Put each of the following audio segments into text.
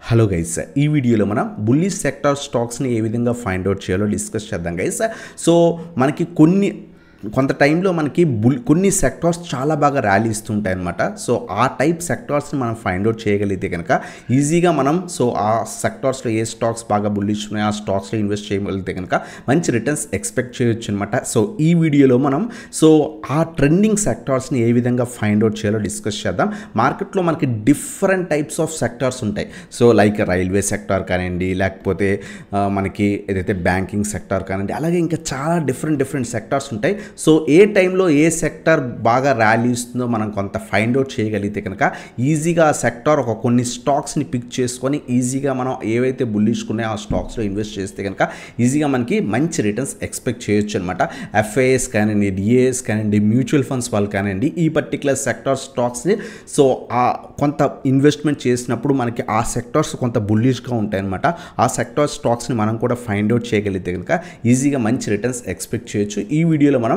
Hello guys, ఈ వీడియోలో మనం బుల్లిష్ సెక్టార్ స్టాక్స్ని ఏ విధంగా ఫైండ్ అవుట్ చేయాలో డిస్కస్ చేద్దాం గైస్. సో మనకి కొంత టైంలో మనకి కొన్ని సెక్టార్స్ చాలా బాగా ర్యాలీ ఇస్తుంటాయి అనమాట. సో ఆ టైప్ సెక్టార్స్ని మనం ఫైండ్ అవుట్ చేయగలిగితే కనుక ఈజీగా మనం ఆ సెక్టార్స్లో ఏ స్టాక్స్ బాగా బుల్లిష్ ఉన్నాయో ఆ స్టాక్స్లో ఇన్వెస్ట్ చేయగలిగితే కనుక మంచి రిటర్న్స్ ఎక్స్పెక్ట్ చేయొచ్చు అనమాట. సో ఈ వీడియోలో మనం ఆ ట్రెండింగ్ సెక్టార్స్ని ఏ విధంగా ఫైండ్ అవుట్ చేయాలో డిస్కస్ చేద్దాం. మార్కెట్లో మనకి డిఫరెంట్ టైప్స్ ఆఫ్ సెక్టార్స్ ఉంటాయి. సో లైక్ రైల్వే సెక్టార్ కానివ్వండి, లేకపోతే మనకి ఏదైతే బ్యాంకింగ్ సెక్టార్ కానివ్వండి, అలాగే ఇంకా చాలా డిఫరెంట్ సెక్టార్స్ ఉంటాయి. సో ఏ టైంలో ఏ సెక్టర్ బాగా ర్యాలీ ఇస్తుందో మనం కొంత ఫైండ్ అవుట్ చేయగలిగితే కనుక ఈజీగా ఆ సెక్టార్ కొన్ని స్టాక్స్ని పిక్ చేసుకొని ఈజీగా మనం ఏవైతే బుల్లిష్ ఉన్నాయో ఆ స్టాక్స్లో ఇన్వెస్ట్ చేస్తే కనుక ఈజీగా మనకి మంచి రిటర్న్స్ ఎక్స్పెక్ట్ చేయొచ్చు అనమాట. ఎఫ్ఐఎస్ కానివ్వండి, డిఏఎస్ కానివ్వండి, మ్యూచువల్ ఫండ్స్ వాళ్ళు కానివ్వండి, ఈ పర్టికులర్ సెక్టార్ స్టాక్స్ని కొంత ఇన్వెస్ట్మెంట్ చేసినప్పుడు మనకి ఆ సెక్టార్స్ కొంత బుల్లిష్గా ఉంటాయన్నమాట. ఆ సెక్టార్ స్టాక్స్ని మనం కూడా ఫైండ్ అవుట్ చేయగలిగితే కనుక ఈజీగా మంచి రిటర్న్స్ ఎక్స్పెక్ట్ చేయొచ్చు. ఈ వీడియోలో మనం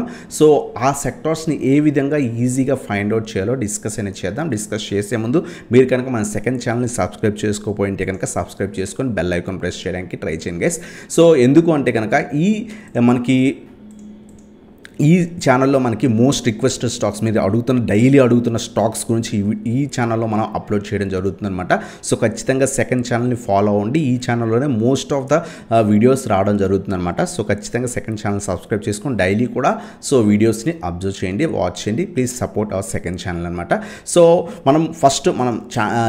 ఆ సెక్టార్స్ని ఏ విధంగా ఈజీగా ఫైండ్ అవుట్ చేయాలో డిస్కస్ చేద్దాం. డిస్కస్ చేసే ముందు మీరు కనుక మన సెకండ్ ఛానల్ని సబ్స్క్రైబ్ చేసుకోకపోయింటే కనుక సబ్స్క్రైబ్ చేసుకొని బెల్ ఐకాన్ ప్రెస్ చేయడానికి ట్రై చేయండి గైస్. సో ఎందుకు అంటే కనుక ఈ ఛానల్లో మనకి మోస్ట్ రిక్వెస్టెడ్ స్టాక్స్ మీద డైలీ అడుగుతున్న స్టాక్స్ గురించి ఈ ఛానల్లో మనం అప్లోడ్ చేయడం జరుగుతుందన్నమాట. సో ఖచ్చితంగా సెకండ్ ఛానల్ని ఫాలో అవ్వండి. ఈ ఛానల్లోనే మోస్ట్ ఆఫ్ ద వీడియోస్ రావడం జరుగుతుందన్నమాట. సో ఖచ్చితంగా సెకండ్ ఛానల్ సబ్స్క్రైబ్ చేసుకొని డైలీ కూడా వీడియోస్ని అబ్జర్వ్ చేయండి, వాచ్ చేయండి. Please support our second channel అనమాట. సో మనం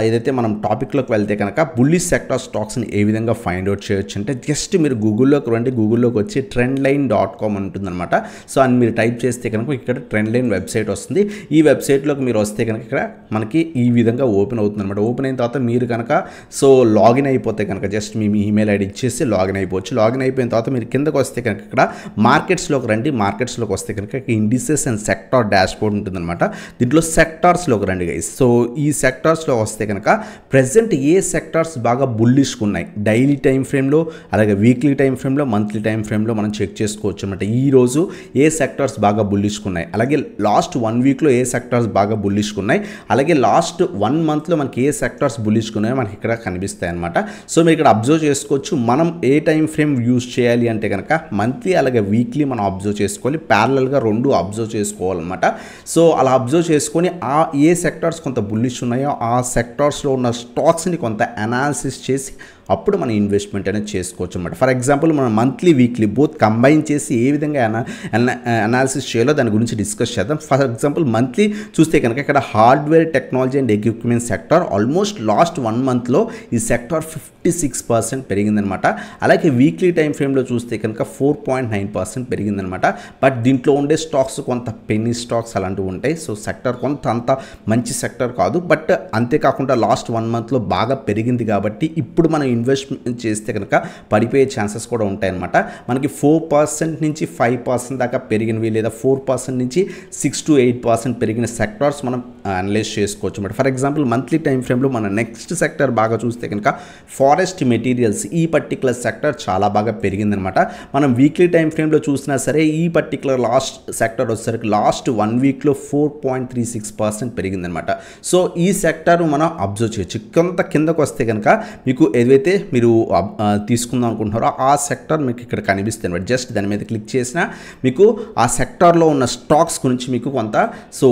ఏదైతే మనం టాపిక్లోకి వెళ్తే కనుక బుల్లిష్ సెక్టార్ స్టాక్స్ని ఏ విధంగా ఫైండ్ అవుట్ చేయొచ్చు అంటే జస్ట్ మీరు గూగుల్లోకి రండి. గూగుల్లోకి వచ్చి trendline.com ఉంటుందన్నమాట. సో మీరు టైప్ చేస్తే కనుక ఇక్కడ ట్రెండ్ లైన్ వెబ్సైట్ వస్తుంది. ఈ వెబ్సైట్లోకి మీరు వస్తే కనుక ఇక్కడ మనకి ఈ విధంగా ఓపెన్ అవుతుంది అనమాట. ఓపెన్ అయిన తర్వాత మీరు కనుక లాగిన్ అయిపోతే కనుక జస్ట్ మీ ఈమెయిల్ ఐడి ఇచ్చేసి లాగిన్ అయిపోవచ్చు. లాగిన్ అయిపోయిన తర్వాత మీరు కిందకు వస్తే కనుక ఇక్కడ మార్కెట్స్లోకి రండి. మార్కెట్స్లోకి వస్తే కనుక indices and sector dash board ఉంటుందన్నమాట. దీంట్లో సెక్టార్స్లోకి రండి గైస్. సో ఈ సెక్టార్స్లో వస్తే కనుక ప్రజెంట్ ఏ సెక్టార్స్ బాగా బుల్లిష్గా ఉన్నాయి డైలీ టైం ఫ్రేమ్లో, అలాగే వీక్లీ టైం ఫ్రేమ్లో, మంత్లీ టైం ఫ్రేమ్లో మనం చెక్ చేసుకోవచ్చు అనమాట. ఈరోజు ఏ సెక్టార్స్ బాగా బుల్లిష్గా ఉన్నాయి, అలాగే లాస్ట్ 1 వీక్లో ఏ సెక్టార్స్ బాగా బుల్లిష్గా ఉన్నాయి, అలాగే లాస్ట్ 1 మంత్లో మనకి ఏ సెక్టార్స్ బుల్లిష్గా ఉన్నాయో మనకి ఇక్కడ కనిపిస్తాయి అనమాట. సో మీరు ఇక్కడ అబ్జర్వ్ చేసుకోవచ్చు. మనం ఏ టైం ఫ్రేమ్ యూజ్ చేయాలి అంటే కనుక మంత్లీ అలాగే వీక్లీ మనం అబ్జర్వ్ చేసుకోవాలి. ప్యారలల్గా 2 అబ్జర్వ్ చేసుకోవాలన్నమాట. సో అలా అబ్జర్వ్ చేసుకొని ఏ సెక్టార్స్ కొంత బుల్లిష్ ఉన్నాయో ఆ సెక్టార్స్లో ఉన్న స్టాక్స్ని కొంత అనాలిసిస్ చేసి అప్పుడు మనం ఇన్వెస్ట్మెంట్ అనేది చేసుకోవచ్చు అనమాట. ఫర్ ఎగ్జాంపుల్ మనం మంత్లీ వీక్లీ బోత్ కంబైన్ చేసి ఏ విధంగా అనాలిసిస్ చేయాలో దాని గురించి డిస్కస్ చేద్దాం. ఫర్ ఎగ్జాంపుల్ మంత్లీ చూస్తే కనుక ఇక్కడ hardware, technology and equipment sector almost last 1 మంత్లో ఈ సెక్టార్ 56% పెరిగిందనమాట. అలాగే వీక్లీ టైం ఫ్రేమ్లో చూస్తే కనుక 4.9% పెరిగిందనమాట. బట్ దీంట్లో ఉండే స్టాక్స్ కొంత పెన్నీ స్టాక్స్ అలాంటివి ఉంటాయి. సో సెక్టార్ అంత మంచి సెక్టార్ కాదు. బట్ అంతేకాకుండా లాస్ట్ 1 మంత్లో బాగా పెరిగింది కాబట్టి ఇప్పుడు మనం ఇన్వెస్ట్మెంట్ చేస్తే కనుక పడిపోయే ఛాన్సెస్ కూడా ఉంటాయన్నమాట. మనకి 4% నుంచి 5% దాకా పెరిగినవి, లేదా 4% నుంచి 6 to 8% పెరిగిన సెక్టార్స్ మనం అనలైజ్ చేసుకోవచ్చు అనమాట. ఫర్ ఎగ్జాంపుల్ మంత్లీ టైం ఫ్రేమ్లో మన నెక్స్ట్ సెక్టర్ బాగా చూస్తే కనుక ఫారెస్ట్ మెటీరియల్స్, ఈ పర్టికులర్ సెక్టర్ చాలా బాగా పెరిగిందనమాట. మనం వీక్లీ టైం ఫ్రేమ్లో చూసినా సరే ఈ పర్టికులర్ లాస్ట్ సెక్టర్ వచ్చేసరికి లాస్ట్ 1 వీక్లో 4.36% పెరిగిందనమాట. సో ఈ సెక్టర్ మనం అబ్జర్వ్ చేయొచ్చు. కొంత కిందకు వస్తే కనుక మీకు ఏదైతే మీరు తీసుకుందాం అనుకుంటున్నారో ఆ సెక్టర్ మీకు ఇక్కడ కనిపిస్తుంది అనమాట. జస్ట్ దాని మీద క్లిక్ చేసినా మీకు ఆ సెక్టార్లో ఉన్న స్టాక్స్ గురించి మీకు కొంత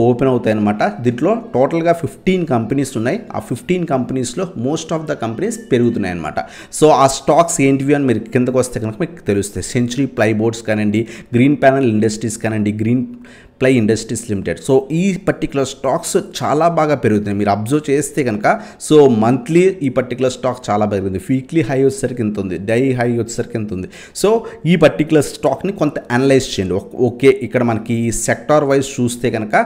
ఓపెన్ అవుతాయి అనమాట. దీంట్లో టోటల్గా 15 కంపెనీస్ ఉన్నాయి. ఆ 15 కంపెనీస్లో మోస్ట్ ఆఫ్ ద కంపెనీస్ పెరుగుతున్నాయి అనమాట. సో ఆ స్టాక్స్ ఏంటివి అని మీరు కిందకు వస్తే కనుక మీకు తెలుస్తాయి. సెంచరీ ప్లైబోర్డ్స్ కానివ్వండి, గ్రీన్ ప్యానల్ ఇండస్ట్రీస్ కానివ్వండి, green ply industries limited. So ఈ పర్టికులర్ స్టాక్స్ చాలా బాగా పెరుగుతున్నాయి. మీరు అబ్జర్వ్ చేస్తే కనుక మంత్లీ ఈ పర్టికులర్ స్టాక్ చాలా పెరిగింది. వీక్లీ హై వచ్చేసరికి ఎంత ఉంది, డైలీ హై వచ్చేసరికి ఎంత ఉంది. సో ఈ పర్టికులర్ స్టాక్ని కొంత అనలైజ్ చేయండి. ఓకే, ఇక్కడ మనకి సెక్టార్ వైజ్ చూస్తే కనుక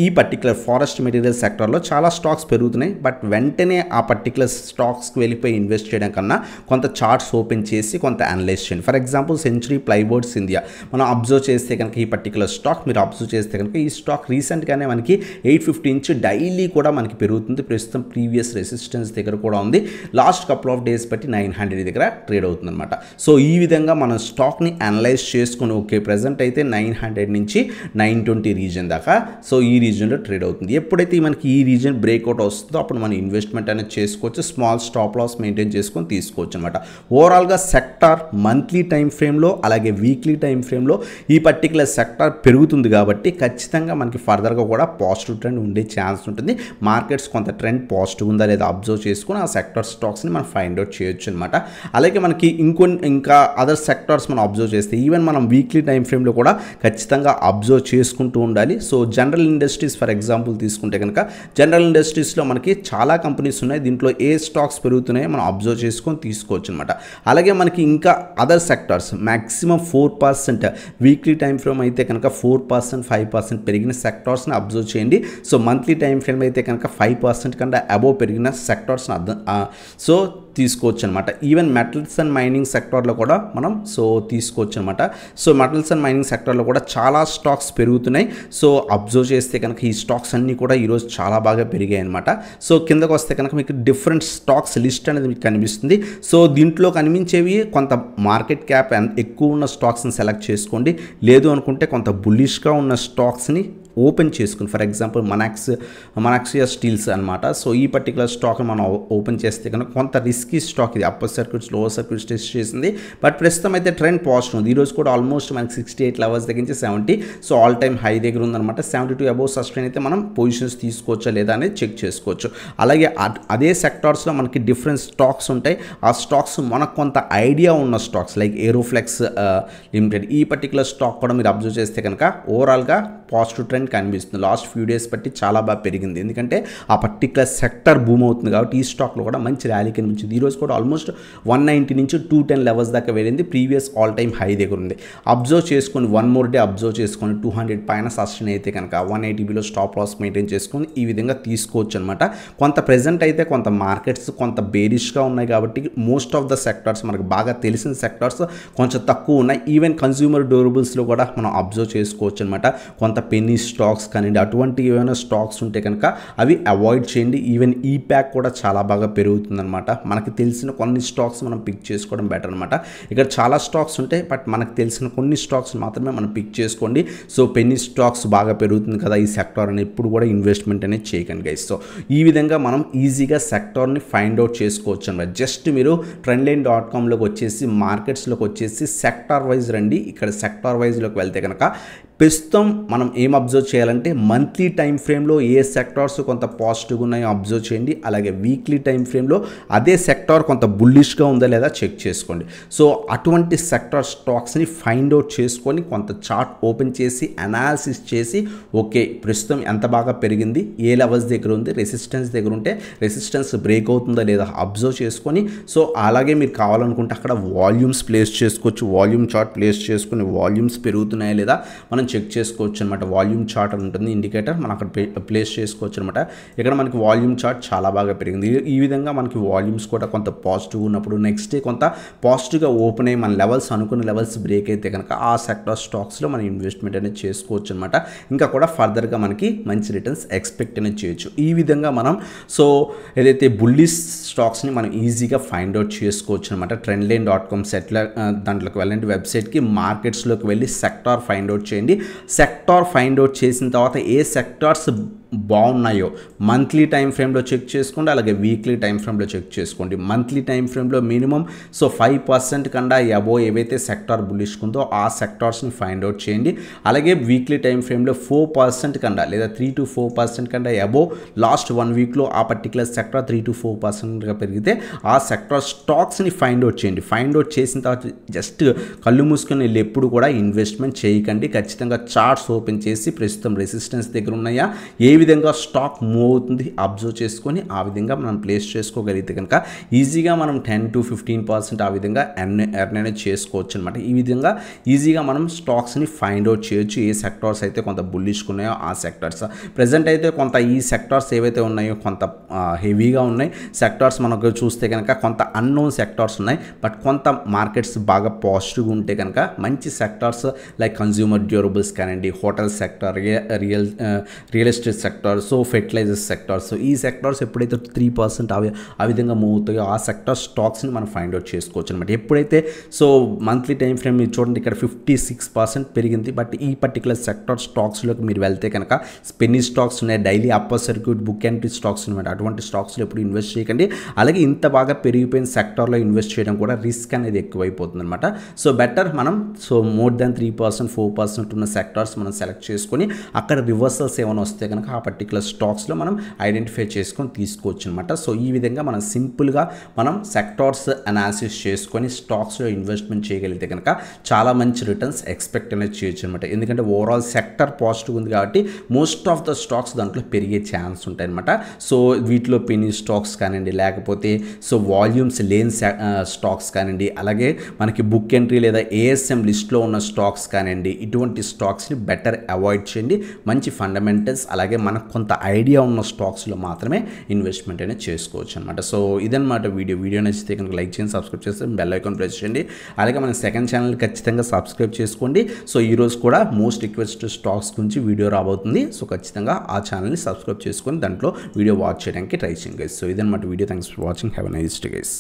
ఈ పర్టికులర్ ఫారెస్ట్ మెటీరియల్ సెక్టార్లో చాలా స్టాక్స్ పెరుగుతున్నాయి. బట్ వెంటనే ఆ పర్టికులర్ స్టాక్స్కి వెళ్ళిపోయి ఇన్వెస్ట్ చేయడం కన్నా కొంత చార్ట్స్ ఓపెన్ చేసి కొంత అనలైజ్ చేయండి. For example century plyboards India మనం అబ్జర్వ్ చేస్తే కనుక ఈ పర్టికులర్ స్టాక్ మీరు అబ్జర్వ్ చేస్తే కనుక ఈ స్టాక్ రీసెంట్గానే మనకి 850 నుంచి డైలీ కూడా మనకి పెరుగుతుంది. ప్రస్తుతం ప్రీవియస్ రెసిస్టెన్స్ దగ్గర కూడా ఉంది. లాస్ట్ కపుల్ ఆఫ్ డేస్ బట్టి 900 దగ్గర ట్రేడ్ అవుతుంది అనమాట. సో ఈ విధంగా మనం స్టాక్ని అనలైజ్ చేసుకుని ఓకే ప్రజెంట్ అయితే 900 నుంచి 920 రీజన్ దాకా సో ఈ రీజన్లో ట్రేడ్ అవుతుంది. ఎప్పుడైతే మనకి ఈ రీజన్ బ్రేక్అవుట్ వస్తుందో అప్పుడు మనం ఇన్వెస్ట్మెంట్ అనేది చేసుకోవచ్చు. స్మాల్ స్టాప్ లాస్ మెయింటైన్ చేసుకొని తీసుకోవచ్చు అనమాట. ఓవరాల్గా సెక్టార్ మంత్లీ టైం ఫ్రేమ్లో అలాగే వీక్లీ టైం ఫ్రేమ్లో ఈ పర్టికులర్ సెక్టార్ పెరుగుతుంది కాబట్టి ఖచ్చితంగా మనకి ఫర్దర్గా కూడా పాజిటివ్ ట్రెండ్ ఉండే ఛాన్స్ ఉంటుంది. మార్కెట్స్ కొంత ట్రెండ్ పాజిటివ్ ఉందా లేదా అబ్జర్వ్ చేసుకుని ఆ సెక్టర్ స్టాక్స్ని మనం ఫైండ్ అవుట్ చేయొచ్చు అనమాట. అలాగే మనకి ఇంకా అదర్ సెక్టార్స్ మనం అబ్జర్వ్ చేస్తే ఈవెన్ మనం వీక్లీ టైం ఫ్రేమ్లో కూడా ఖచ్చితంగా అబ్జర్వ్ చేసుకుంటూ ఉండాలి. So general industries for example తీసుకుంటే కనుక జనరల్ ఇండస్ట్రీస్లో మనకి చాలా కంపెనీస్ ఉన్నాయి. దీంట్లో ఏ స్టాక్స్ పెరుగుతున్నాయో మనం అబ్జర్వ్ చేసుకొని తీసుకోవచ్చు అనమాట. అలాగే మనకి ఇంకా other sectors maximum 4% weekly time frame అయితే కనుక 4% 5% పెరిగిన సెక్టార్స్ని అబ్జర్వ్ చేయండి. సో మంత్లీ టైం ఫ్రేమ్ అయితే కనుక 5% కన్నా అబోవ్ పెరిగిన సెక్టార్స్ని సో తీసుకోవచ్చు అనమాట. ఈవెన్ మెటల్స్ అండ్ మైనింగ్ సెక్టార్లో కూడా మనం సో తీసుకోవచ్చు అనమాట. సో మెటల్స్ అండ్ మైనింగ్ సెక్టార్లో కూడా చాలా స్టాక్స్ పెరుగుతున్నాయి. సో అబ్జర్వ్ చేస్తే కనుక ఈ స్టాక్స్ అన్నీ కూడా ఈరోజు చాలా బాగా పెరిగాయి అనమాట. సో కిందకు వస్తే కనుక మీకు డిఫరెంట్ స్టాక్స్ లిస్ట్ అనేది మీకు కనిపిస్తుంది. సో దీంట్లో కనిపించేవి కొంత మార్కెట్ క్యాప్ ఎక్కువ ఉన్న స్టాక్స్ని సెలెక్ట్ చేసుకోండి. లేదు అనుకుంటే కొంత బుల్లిష్గా ఉన్న స్టాక్స్ని ఓపెన్ చేసుకుని ఫర్ ఎగ్జాంపుల్ మనాక్సియా స్టీల్స్ అనమాట. సో ఈ పర్టికులర్ స్టాక్ మనం ఓపెన్ చేస్తే కనుక కొంత రిస్కీ స్టాక్ ఇది upper circuits lower circuits test చేసింది. బట్ ప్రస్తుతం అయితే ట్రెండ్ పాజిటివ్ ఉంది. ఈరోజు కూడా ఆల్మోస్ట్ మనకి 68 లెవెల్స్ దగ్గర నుంచి 70 సో ఆల్ టైమ్ హై దగ్గర ఉందన్నమాట. 72 అబోవ్ సస్టైన్ అయితే మనం పొజిషన్స్ తీసుకోవచ్చా లేదా అనేది చెక్ చేసుకోవచ్చు. అలాగే అదే సెక్టార్స్లో మనకి డిఫరెంట్ స్టాక్స్ ఉంటాయి. ఆ స్టాక్స్ మనకు కొంత ఐడియా ఉన్న స్టాక్స్ లైక్ ఏరోఫ్లెక్స్ లిమిటెడ్ ఈ పర్టికులర్ స్టాక్ కూడా మీరు అబ్జర్వ్ చేస్తే కనుక ఓవరాల్గా పాజిటివ్ ట్రెండ్ కనిపిస్తుంది. లాస్ట్ ఫ్యూ డేస్ బట్టి చాలా బాగా పెరిగింది. ఎందుకంటే ఆ పర్టికులర్ సెక్టర్ బూమ్ అవుతుంది కాబట్టి ఈ స్టాక్లో కూడా మంచి ర్యాలీ కనిపించింది. ఈరోజు కూడా ఆల్మోస్ట్ 190 నుంచి 210 లెవెల్స్ దాకా వెళ్ళింది. ప్రీవియస్ ఆల్ టైమ్ హై దగ్గర ఉంది. అబ్జర్వ్ చేసుకొని వన్ మోర్ డే అబ్జర్వ్ చేసుకొని 200 పైన సస్టైన్ అయితే కనుక 180 బిలో స్టాప్ లాస్ మెయింటైన్ చేసుకొని ఈ విధంగా తీసుకోవచ్చు అనమాట. కొంత ప్రెజెంట్ అయితే కొంత మార్కెట్స్ కొంత బేరిష్గా ఉన్నాయి కాబట్టి మోస్ట్ ఆఫ్ ద సెక్టార్స్ మనకు బాగా తెలిసిన సెక్టార్స్ కొంచెం తక్కువ ఉన్నాయి. ఈవెన్ కన్స్యూమర్ డ్యూరబుల్స్లో కూడా మనం అబ్జర్వ్ చేసుకోవచ్చు అనమాట. కొంత పెన్నీ స్టాక్స్ కానివ్వండి అటువంటి ఏమైనా స్టాక్స్ ఉంటే కనుక అవి అవాయిడ్ చేయండి. ఈవెన్ ఈ ప్యాక్ కూడా చాలా బాగా పెరుగుతుందన్నమాట. మనకి తెలిసిన కొన్ని స్టాక్స్ మనం పిక్ చేసుకోవడం బెటర్ అనమాట. ఇక్కడ చాలా స్టాక్స్ ఉంటాయి బట్ మనకు తెలిసిన కొన్ని స్టాక్స్ మాత్రమే మనం పిక్ చేసుకోండి. సో పెన్నీ స్టాక్స్ బాగా పెరుగుతుంది కదా ఈ సెక్టార్ అని ఎప్పుడు కూడా ఇన్వెస్ట్మెంట్ అనేది చేయకండి గైస్. సో ఈ విధంగా మనం ఈజీగా సెక్టార్ని ఫైండ్ అవుట్ చేసుకోవచ్చు అనమాట. జస్ట్ మీరు trendline.comలోకి వచ్చేసి మార్కెట్స్లోకి వచ్చేసి సెక్టార్ వైజ్ రండి. ఇక్కడ సెక్టార్ వైజ్లోకి వెళ్తే కనుక ప్రస్తుతం మనం ఏం అబ్జర్వ్ చేయాలంటే మంత్లీ టైం ఫ్రేమ్లో ఏ సెక్టార్స్ కొంత పాజిటివ్గా ఉన్నాయో అబ్జర్వ్ చేయండి. అలాగే వీక్లీ టైం ఫ్రేమ్లో అదే సెక్టార్ కొంత బుల్లిష్గా ఉందా లేదా చెక్ చేసుకోండి. సో అటువంటి సెక్టార్ స్టాక్స్ని ఫైండ్ అవుట్ చేసుకొని కొంత చార్ట్ ఓపెన్ చేసి అనాలిసిస్ చేసి ఓకే ప్రస్తుతం ఎంత బాగా పెరిగింది, ఏ లెవెల్స్ దగ్గర ఉంది, రెసిస్టెన్స్ దగ్గర ఉంటే రెసిస్టెన్స్ బ్రేక్ అవుతుందా లేదా అబ్జర్వ్ చేసుకొని సో అలాగే మీరు కావాలనుకుంటే అక్కడ వాల్యూమ్స్ ప్లేస్ చేసుకోవచ్చు. వాల్యూమ్ చార్ట్ ప్లేస్ చేసుకుని వాల్యూమ్స్ పెరుగుతున్నాయా లేదా మనం చెక్ చేసుకోవచ్చు అనమాట. వాల్యూమ్ చార్ట్ అని ఉంటుంది ఇండికేటర్ మనం అక్కడ ప్లేస్ చేసుకోవచ్చు అనమాట. ఇక్కడ మనకి వాల్యూమ్ చార్ట్ చాలా బాగా పెరిగింది. ఈ విధంగా మనకి వాల్యూమ్స్ కూడా కొంత పాజిటివ్ ఉన్నప్పుడు నెక్స్ట్ డే కొంత పాజిటివ్గా ఓపెన్ అయ్యి మన లెవెల్స్ అనుకున్న లెవెల్స్ బ్రేక్ అయితే కనుక ఆ సెక్టార్ స్టాక్స్లో మనం ఇన్వెస్ట్మెంట్ అనేది చేసుకోవచ్చు అనమాట. ఇంకా కూడా ఫర్దర్గా మనకి మంచి రిటర్న్స్ ఎక్స్పెక్ట్ అనేది చేయొచ్చు. ఈ విధంగా మనం సో ఏదైతే బుల్లిష్ స్టాక్స్ని మనం ఈజీగా ఫైండ్ అవుట్ చేసుకోవచ్చు అనమాట. trendline.com దాంట్లోకి వెళ్ళండి వెబ్సైట్కి మార్కెట్స్లోకి వెళ్ళి సెక్టార్ ఫైండ్ అవుట్ చేయండి. సెక్టార్ ఫైండ్ అవుట్ చేసిన తర్వాత ఏ సెక్టార్స్ బాగున్నాయో మంత్లీ టైం ఫ్రేమ్లో చెక్ చేసుకోండి. అలాగే వీక్లీ టైం ఫ్రేమ్లో చెక్ చేసుకోండి. మంత్లీ టైం ఫ్రేమ్లో మినిమం సో 5% కన్నా అబోవ్ ఏవైతే సెక్టార్ బుల్లిష్ ఉందో ఆ సెక్టార్స్ని ఫైండ్ అవుట్ చేయండి. అలాగే వీక్లీ టైం ఫ్రేమ్లో 4% కన్నా లేదా 3 to 4% కన్నా అబోవ్ లాస్ట్ 1 వీక్లో ఆ పర్టికులర్ సెక్టార్ 3 to 4%గా పెరిగితే ఆ సెక్టార్ స్టాక్స్ని ఫైండ్ అవుట్ చేయండి. ఫైండ్ అవుట్ చేసిన తర్వాత జస్ట్ కళ్ళు మూసుకొని వెళ్ళి ఎప్పుడు కూడా ఇన్వెస్ట్మెంట్ చేయకండి. ఖచ్చితంగా చార్ట్స్ ఓపెన్ చేసి ప్రస్తుతం రెసిస్టెన్స్ దగ్గర ఉన్నాయా, ఏ విధంగా స్టాక్ మూవ్ అవుతుంది అబ్జర్వ్ చేసుకొని ఆ విధంగా మనం ప్లేస్ చేసుకోగలిగితే కనుక ఈజీగా మనం 10-15% ఆ విధంగా ఎర్న్ అనేది చేసుకోవచ్చు అనమాట. ఈ విధంగా ఈజీగా మనం స్టాక్స్ని ఫైండ్ అవుట్ చేయొచ్చు. ఏ సెక్టార్స్ అయితే కొంత బుల్లిష్గా ఉన్నాయో ఆ సెక్టార్స్. ప్రజెంట్ అయితే కొంత ఈ సెక్టార్స్ ఏవైతే ఉన్నాయో కొంత హెవీగా ఉన్నాయి. సెక్టార్స్ మనకు చూస్తే కనుక కొంత అన్నోన్ సెక్టార్స్ ఉన్నాయి. బట్ కొంత మార్కెట్స్ బాగా పాజిటివ్గా ఉంటే కనుక మంచి సెక్టార్స్ లైక్ కన్జ్యూమర్ డ్యూరబుల్స్ కానివ్వండి, hotel sector, real estate sector, so fertilizers sectors, ఈ సెక్టార్స్ ఎప్పుడైతే 3% ఆ విధంగా మూవ్ అవుతాయో ఆ సెక్టార్ స్టాక్స్ని మనం ఫైండ్ అవుట్ చేసుకోవచ్చు అనమాట. ఎప్పుడైతే సో మంత్లీ టైం ఫ్రేమ్ మీరు చూడండి ఇక్కడ 56% పెరిగింది. బట్ ఈ పర్టికులర్ సెక్టార్ స్టాక్స్లోకి మీరు వెళ్తే కనుక పెన్నీ స్టాక్స్ ఉన్నాయి, daily upper circuit book entry stocks ఉన్నాయి. అటువంటి స్టాక్స్లో ఎప్పుడు ఇన్వెస్ట్ చేయకండి. అలాగే ఇంత బాగా పెరిగిపోయిన సెక్టార్లో ఇన్వెస్ట్ చేయడం కూడా రిస్క్ అనేది ఎక్కువైపోతుంది అనమాట. సో బెటర్ మనం మోర్ దాన్ 3%, 4% ఉన్న సెక్టార్స్ మనం సెలెక్ట్ చేసుకొని అక్కడ రివర్సల్స్ ఏమైనా వస్తే కనుక ఆ పర్టికులర్ స్టాక్స్లో మనం ఐడెంటిఫై చేసుకొని తీసుకోవచ్చు అనమాట. సో ఈ విధంగా మనం సింపుల్గా మనం సెక్టార్స్ అనాలిసిస్ చేసుకొని స్టాక్స్లో ఇన్వెస్ట్మెంట్ చేయగలిగితే కనుక చాలా మంచి రిటర్న్స్ ఎక్స్పెక్ట్ అనేది చేయొచ్చు అనమాట. ఎందుకంటే ఓవరాల్ సెక్టర్ పాజిటివ్ ఉంది కాబట్టి మోస్ట్ ఆఫ్ ద స్టాక్స్ దాంట్లో పెరిగే ఛాన్స్ ఉంటాయి అనమాట. సో వీటిలో పెనీ స్టాక్స్ కానివ్వండి, లేకపోతే సో వాల్యూమ్స్ లేని స్టాక్స్ కానివ్వండి, అలాగే మనకి బుక్ ఎంట్రీ లేదా ఏఎస్ఎం లిస్ట్లో ఉన్న స్టాక్స్ కానివ్వండి, ఇటువంటి స్టాక్స్ని బెటర్ అవాయిడ్ చేయండి. మంచి ఫండమెంటల్స్ అలాగే మనకు కొంత ఐడియా ఉన్న స్టాక్స్లో మాత్రమే ఇన్వెస్ట్మెంట్ అనేది చేసుకోవచ్చు అనమాట. సో ఇదన్నమాట వీడియో నచ్చితే కనుక లైక్ చేయండి, సబ్స్క్రైబ్ చేస్తే బెల్ ఐకాన్ ప్రెస్ చేయండి. అలాగే మన సెకండ్ ఛానల్ ఖచ్చితంగా సబ్స్క్రైబ్ చేసుకోండి. సో ఈరోజు కూడా మోస్ట్ రిక్వెస్టెడ్ స్టాక్స్ గురించి వీడియో రాబోతుంది. సో ఖచ్చితంగా ఆ ఛానల్ని సబ్స్క్రైబ్ చేసుకొని దాంట్లో వీడియో వాచ్ చేయడానికి ట్రై చేయండి గైస్. సో ఇదన్నమాట video. Thanks for watching. Have a nice day guys.